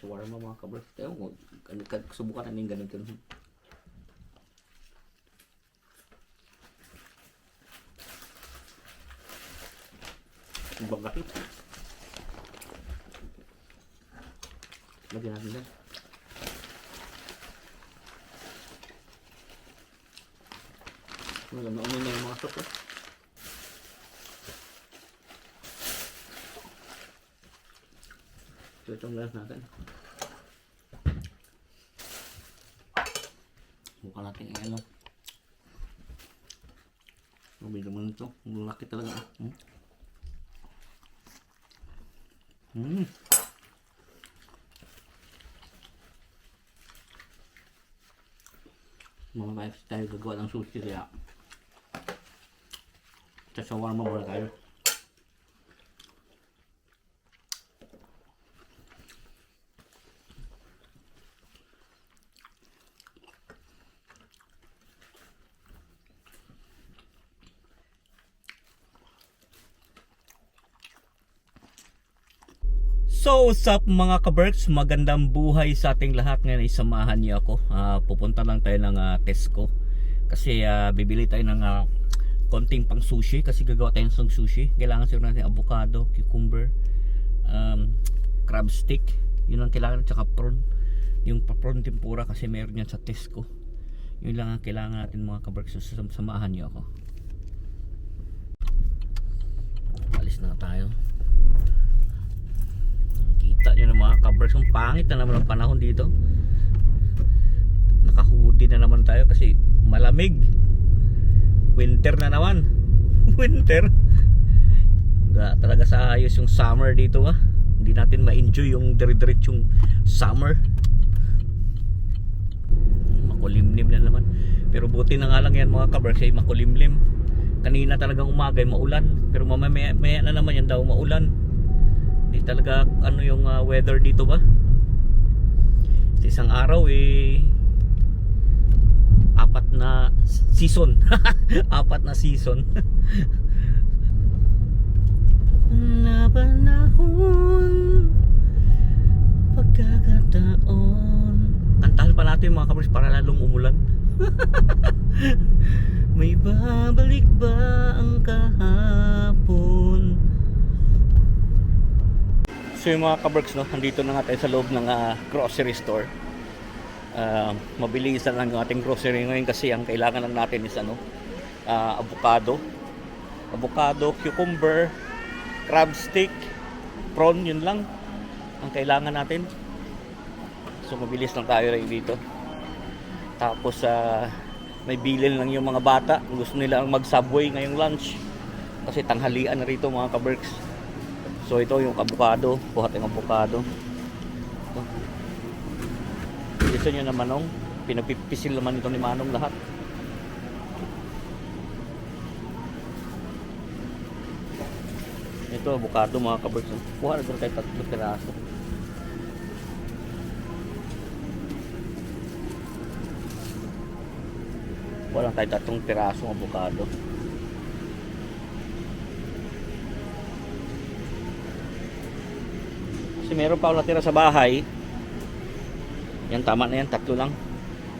shawarma mga kabraks. Ewan ko, subukan namin ganito. Ang bagakit. Lagyan natin dyan. Ano na yung mga sok eh. So itong last natin. Mukha natin ano. Mabili naman ito. Ang laki talaga. Mga vibes tayo gagawa ng sushi kaya sa shawarma muna tayo. So, what's up mga kaberks? Magandang buhay sa ating lahat. Ngayon ay samahan niyo ako. Pupunta lang tayo ng Tesco. Kasi bibili tayo ng konting pang sushi. Kasi gagawa tayo ng sushi. Kailangan siguro natin avocado, cucumber, crab stick. Yun ang kailangan. Tsaka prawn. Yung prawn tempura kasi meron yan sa Tesco. Yun lang ang kailangan natin mga kaberks. So, samahan niyo ako. Alis na tayo. Kita nyo na mga kaberks, ang pangit na naman ang panahon dito. Naka-hoodie na naman tayo kasi malamig. Winter na naman. Winter. Talaga sa ayos yung summer dito Hindi natin ma-enjoy yung dire-diretsong summer. Makulimlim na naman. Pero buti na nga lang yan mga kaberks ay makulimlim. Kanina talagang umaga ay maulan. Pero mamaya na naman yan daw maulan. Hindi talaga ano yung weather dito ba? Sa isang araw apat na season. Apat na season. Na panahon pagkakataon. Kantahan pa natin mga kabers para lalong umulan. May babalik ba ang kahapon? So yung mga kaberks nandito na nga tayo sa loob ng grocery store. Mabilisan lang yung ating grocery ngayon kasi ang kailangan lang natin is avocado, cucumber, crab stick, prawn, yun lang ang kailangan natin. So mabilis lang tayo rin dito. Tapos may bilin lang yung mga bata. Gusto nila mag-subway ngayong lunch kasi tanghalian na rito mga kaberks. So ito yung avocado, kuha tayong avocado. Gusto nyo na manong, pinagpipisil naman ito ni Manong lahat. Ito avocado mga kaberks. Kuha na doon tayo 3 piraso. Kuha lang tayo 3 pirasong avocado. Kasi meron pa ako natira sa bahay. Yan, tama na yan, 3 lang.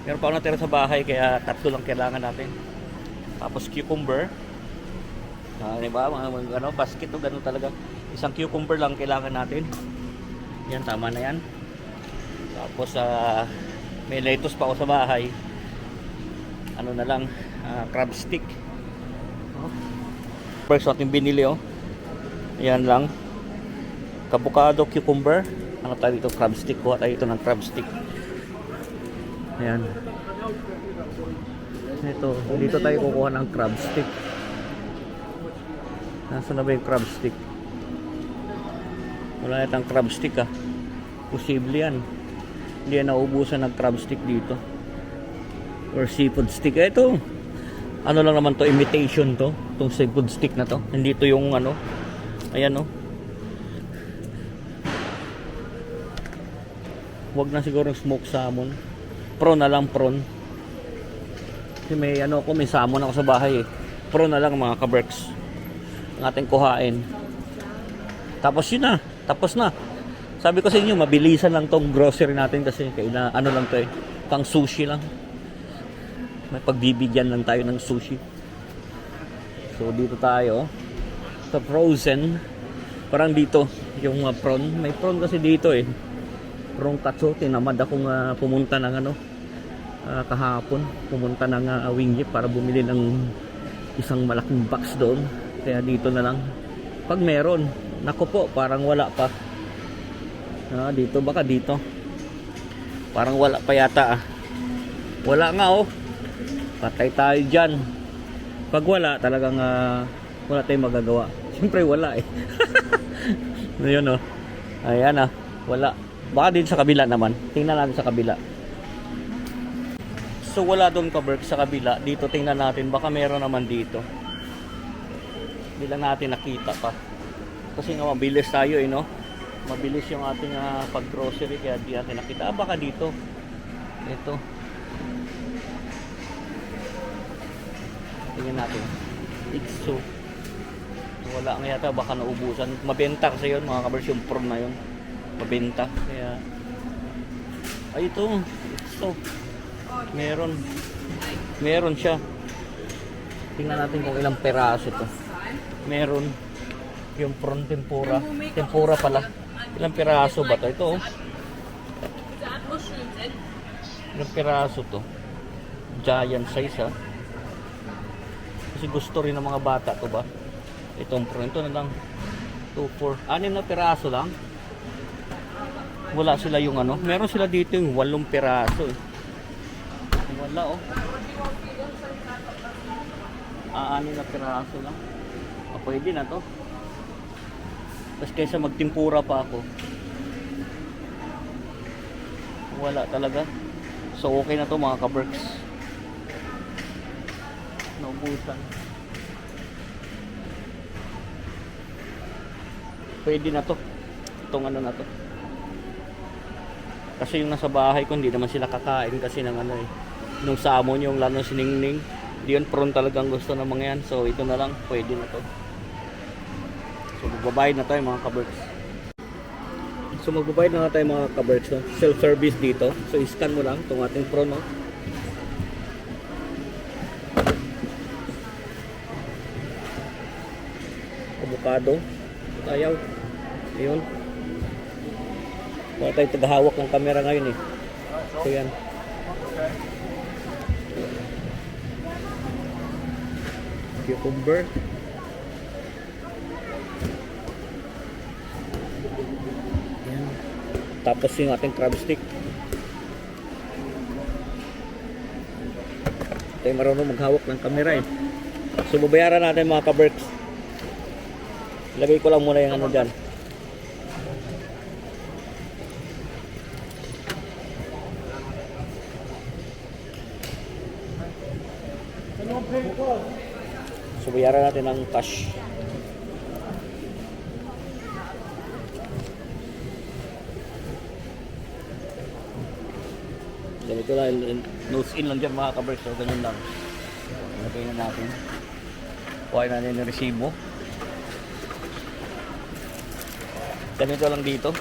Meron pa ako natira sa bahay kaya 3 lang kailangan natin. Tapos cucumber. Diba, mga basket o gano'n talaga. Isang cucumber lang kailangan natin. Yan, tama na yan. Tapos may lettuce pa ako sa bahay. Ano na lang, crab stick. First natin binili Yan lang. Avocado, cucumber, ano tayo dito, crab stick. Kuha tayo dito ng crab stick. Ayan. Ito, dito tayo kukuha ng crab stick. Nasaan na ba yung crab stick? Wala yatang crab stick Posible yan. Hindi yan naubusan ng crab stick dito. Or seafood stick. Ito, ano lang naman to, imitation to. Itong seafood stick na to. Hindi to yung ayan Huwag na siguro smoke salmon. Prawn na lang, prawn. Kasi may may salmon ako sa bahay Prawn na lang mga kaberks. Ang ating kuhain. Tapos yun na. Tapos na. Sabi ko sa inyo, mabilisan lang tong grocery natin kasi ano lang to eh, pang sushi lang. May pagbibigyan lang tayo ng sushi. So dito tayo sa frozen. Parang dito yung prawn. May prawn kasi dito eh. Prawn katsu. Tinamad akong pumunta ng kahapon. Pumunta ng Wingip para bumili ng isang malaking box doon. Kaya dito na lang. Pag meron. Naku po, parang wala pa. Dito, baka dito. Parang wala pa yata. Wala nga oh. Patay tayo dyan. Pag wala, talagang wala tayong magagawa. Siyempre wala eh. Ayun oh. Ayan wala. Baka din sa kabila naman. Tingnan natin sa kabila. So wala doon ka-Berks sa kabila. Dito tingnan natin. Baka meron naman dito. Hindi lang natin nakita pa. Kasi nga mabilis tayo eh no. Mabilis yung ating pag-grocery. Kaya di natin nakita. Baka dito. Ito. Tingnan natin. Ikso. Wala nga yata, baka naubusan. Mabenta kasi yun mga ka-Berks, yung prawn na yun. Mabenta. Kaya ay ito. Ikso. Meron siya. Tingnan natin kung ilang peraso ito. Meron. Yung prawn tempura. Tempura pala. Ilang peraso ba ito? Ito oh. Ilang peraso to. Giant size ha. Kasi gusto rin ng mga bata to ba? Itong prawn, ito na lang 2, 4, 6 na piraso lang. Wala sila yung meron sila dito yung 8 piraso eh. Wala oh. 6 na piraso lang. Pwede na to. Tapos kaysa magtimpura pa ako, wala talaga. So okay na to mga ka-Berks. Naubusan. Pwede na to. Itong na to. Kasi yung nasa bahay ko hindi naman sila kakain kasi ng nung salmon yung lalo siningning. Di yun prawn talagang gusto ng mga yan. So ito na lang. Pwede na to. So magbabayad na tayo mga ka-Berks. So magbabayad na tayo mga ka-Berks. No? Self-service dito. So iscan mo lang itong ating prawn. No? Avocado. Ayaw. Ayun. Wala tayo tagahawak ng camera ngayon eh. So yan. Cucumber. Yan. Tapos yung ating crab stick. Tayo marunong maghawak ng camera eh. So babayaran natin mga ka-Berks. Lagay ko lang muna yung dyan. So bayaran natin ng cash. Ganito lang, notes in lang dyan mga ka-Berks. So ganyan lang. Lagay na natin. Kuhain natin yung resibo. Ganito lang dito.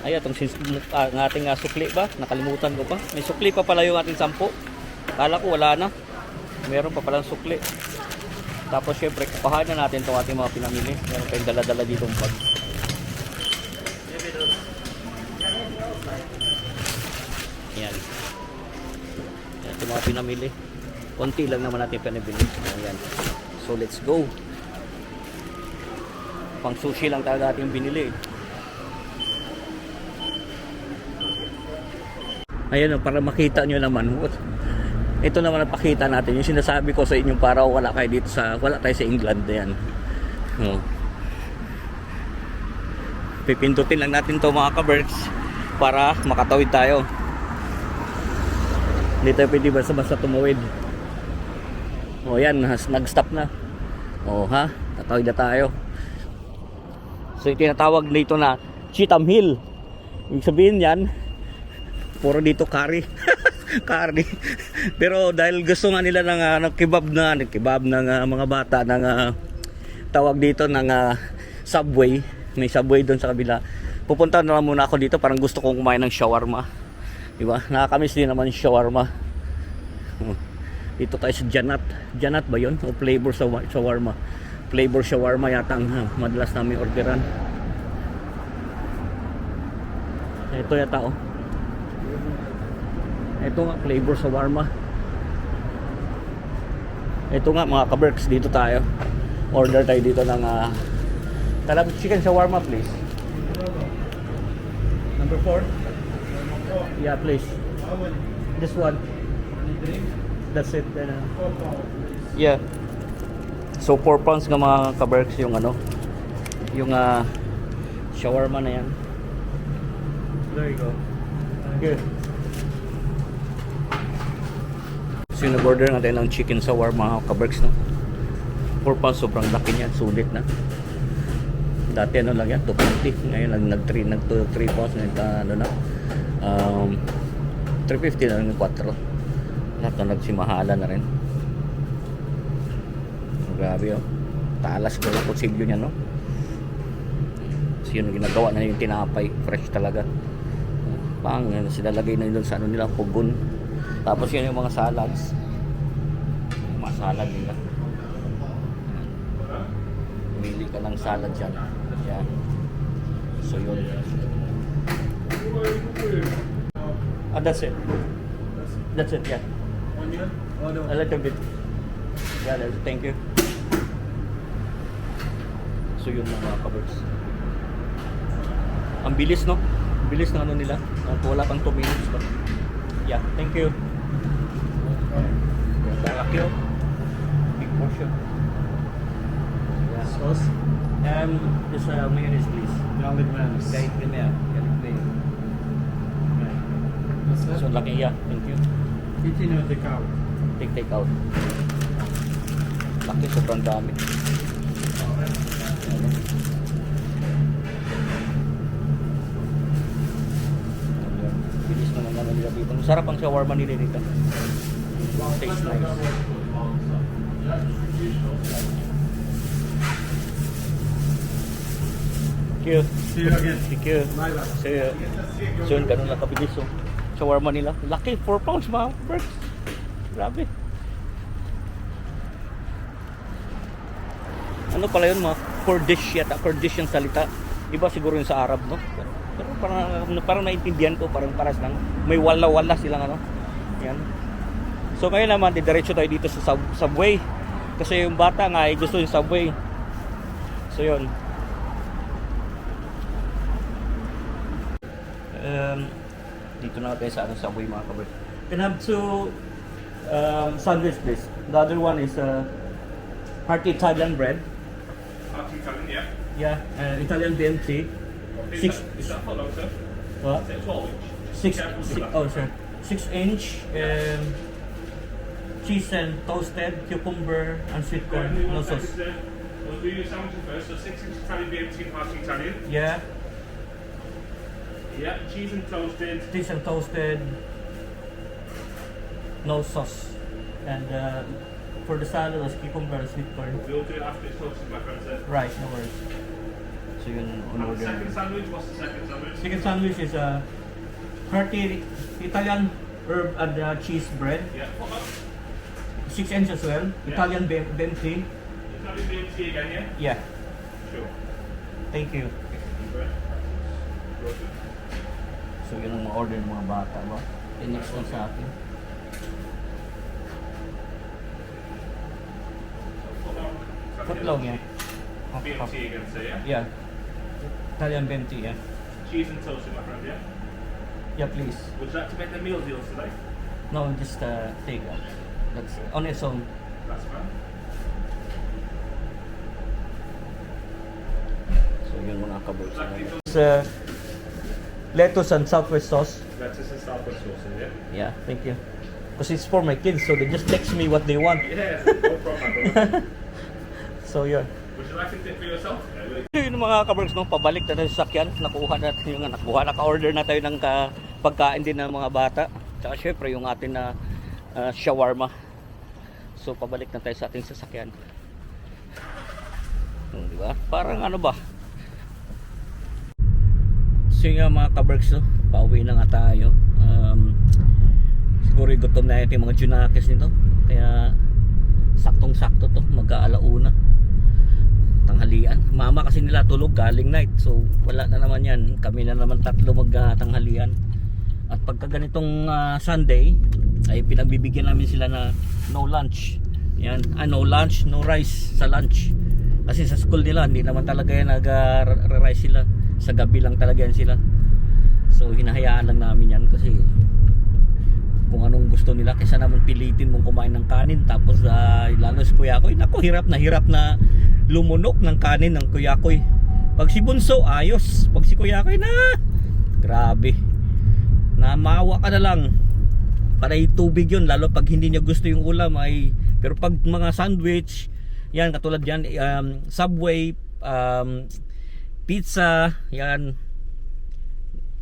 Ay, itong ating sukli ba? Nakalimutan ko pa. May sukli pa pala yung ating 10. Kala ko wala na. Meron pa palang sukli. Tapos syempre, kupahan na natin itong ating mga pinamili. Meron tayong dala-dala dito ng bag. Yan. Yan itong mga pinamili. Konti lang naman natin pinabili. Ayan. So let's go. Pang sushi lang talaga ating binili. Ayan, para makita nyo naman. Ito naman ang pakita natin. Yung sinasabi ko sa inyo para wala kayo dito wala tayo sa England. Ayan. Pipindutin lang natin to mga ka-Berks para makatawid tayo. Hindi tayo pwede basta-basta tumawid. Yan, nag-stop na. Tatawid na tayo. So yung tinatawag dito na Cheetham Hill. Ibig sabihin yan, puro dito curry. Curry. Pero dahil gusto nga nila ng kebab ng mga bata ng tawag dito ng Subway. May Subway doon sa kabila. pupunta na lang muna ako dito, parang gusto kong kumain ng shawarma. Diba? Nakakamiss din naman yung shawarma. Dito tayo sa Janat. Janat ba yun? O Flavor Shawarma? Flavor Shawarma yata ang madalas namin orderan. Ito yata oh. Ito nga, Flavor Shawarma. Ito nga mga kaberks, dito tayo. Order tayo dito ng chicken shawarma please. Number 4? Yeah, please. This one. That's it. Yeah. So 4 pounds nga mga kaberks yung yung shawarma na yan. There you go. Good. So yung nag-order natin ng chicken shawarma mga kaberks, no? 4 pounds, sobrang laki niyan, sulit na. Dati lang yan, 250. Ngayon nag 3 pounds na na 350 na yung 4. Lahat na nagsimahala na rin. Grabe oh. Talas ko lang kutsilyo niya, no? Kasi yun ginagawa na yung tinapay. Fresh talaga. Sinalagay na yun sa nila, pugon. Tapos yun yung mga salads. Yung mga salad nila. Pumili ka ng salad dyan. Yan. So yun. That's it. That's it, yeah. A little bit. Yeah, thank you. So yun mga kaberks. Ang bilis, no? Ang bilis ng nila. Wala pang 2 minutes ba? Yeah, thank you. Thank you. Big portion. Yeah. Sauce? Just mayonnaise please. Garlic mayonnaise. Kahit ganyan. What's that? So laki, yeah. Thank you. 15 or take out? Take out. Laki, sobrang dami. Bilis na naman nila dito. Sarap ang shawarma nila dito. Tastes nice. Thank you. See you again. Thank you. Bye bye. So, yun, ganun lang kabilis yung shawarma nila. Laki, 4 pounds mga birds. Grabe. Ano pala yun mga Kurdish yata, Kurdish yung salita. Iba siguro yung sa Arab, no? Pero parang naintindihan ko, parang paras lang. May wala-wala silang Yan. So ngayon naman, diretso tayo dito sa subway. Kasi yung bata nga ay gusto yung subway. So yun. Dito na tayo sa subway mga kabert. Can I have 2 sandwich please. The other one is hearty Italian bread. Hearty Italian, yeah. Yeah, Italian BMT. Is that for long, sir? What? Is it 12 inch? Oh sure. 6-inch cheese and toasted cucumber and sweet corn, no sauce. We'll do your sandwiches first. So 6-inch Italian BMT and hearty Italian. Yeah, Yeah, cheese and toasted. cheese and toasted, no sauce. And for the salad was cucumber and sweet corn. We'll do it after it's toasted, my friend, sir. Right, no worries. So yun And the order. second sandwich, what's the second sandwich? Chicken sandwich is hearty Italian herb and cheese bread. Yeah, what about 6-inch as well. Yeah. Italian BMT. Italian BMT again, yeah? Yeah, Sure. thank you. Right. So yun ang mga order ng mga bata ba? And next lang sa akin. Footlong yan. BMT again, sir, yeah? Yeah. Italian BMT, yeah. Cheese and toasted, my friend, yeah? Yeah, please. Would you like to make the meal deals today? No, just take that. That's on its own. That's fine. So yun mga kabos. Would you like to Lettuce and southwest sauce. lettuce and southwest sauce, yeah? Yeah, thank you. Because it's for my kids, so they just text me what they want. Yeah, no problem, my brother. So yun. Would you like to tip for yourself? Yun mga kabarks, nung pabalik na tayo sa sakyan, nakuha naka-order na tayo ng pagkain din ng mga bata. Tsaka syempre yung atin na shawarma. So pabalik na tayo sa ating sasakyan. Di ba? Parang ano ba? So yung mga kaberks, no? Pauwi na nga tayo. Siguro gutom na yung mga junakis nito. Kaya saktong-sakto to, mag-aalauna tanghalian. Mama kasi nila tulog galing night. So wala na naman yan. Kami na naman tatlo mag-tanghalian. At pagka ganitong Sunday ay pinagbibigyan namin sila na no lunch. Yan, no lunch, no rice sa lunch. Kasi sa school nila hindi naman talaga yan nag-rice sila. Sa gabi lang talaga yan sila. So hinahayaan lang namin yan kasi kung anong gusto nila, kaysa naman pilitin mong kumain ng kanin. Tapos lalo si Kuya Koy, naku, hirap na lumunok ng kanin ng Kuya Koy. Pag si Bunso ayos, pag si Kuya Koy na grabe, namawa ka na lang. Para tubig yun, lalo pag hindi niya gusto yung ulam ay. Pero pag mga sandwich yan, katulad yan, Subway, pizza, yan,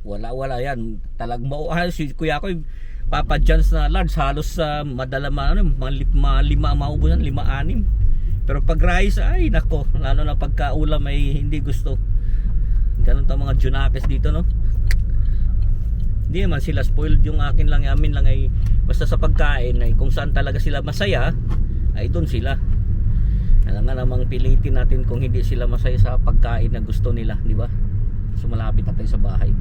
wala yan. Talag mauahal si Kuya Koy, Papa John's na large, halos madala mga lima maubusan, 5-6. Pero pag rice, ay nako, lalo na pagka-ulam ay hindi gusto. Ganun to mga junakis dito, no? Hindi naman sila spoiled, yung amin lang ay basta sa pagkain ay kung saan talaga sila masaya, ay doon sila. Alam nga namang pilitin natin kung hindi sila masaya sa pagkain na gusto nila, di ba? So malapit na tayo sa bahay.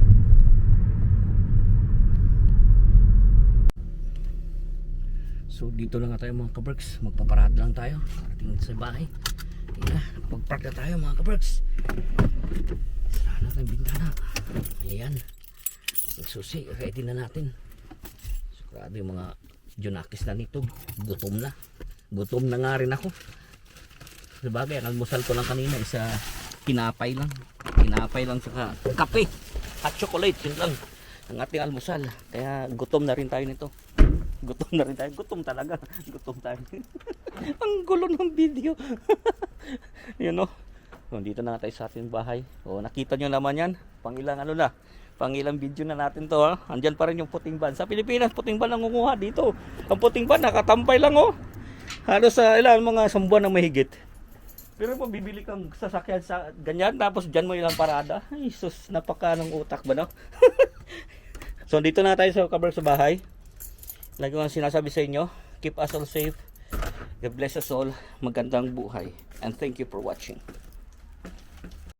So dito lang nga tayo mga kaberks, magpaparada lang tayo parating sa bahay. Pag-park na tayo mga kaberks. Sara natin yung bintana. Ayan, susi, ready na natin. Sigurado yung mga junakis na nito, gutom na nga rin ako. Sabagay, ang almusal ko lang kanina isa tinapay lang saka kape at chocolate, yun lang ang ating almusal. Kaya gutom na rin tayo nito. Gutom talaga. Ang gulo ng video. Yun, no? So, dito na tayo sa ating bahay. O, nakita nyo naman yan. Pangilang video na natin to, ha? Andyan pa rin yung puting van. Sa Pilipinas, puting van ang ngukuha dito. Ang puting van nakatampay lang, oh. Halos sa mga sambuan na mahigit. Pero mo bibili kang sasakyan sa ganyan, tapos dyan mo ilang parada. Ay, sus, napaka ng utak ba, no? So, dito na tayo sa kaberks sa bahay. Lagi ko ang sinasabi sa inyo, keep us all safe. God bless us all. Magandang buhay. And thank you for watching.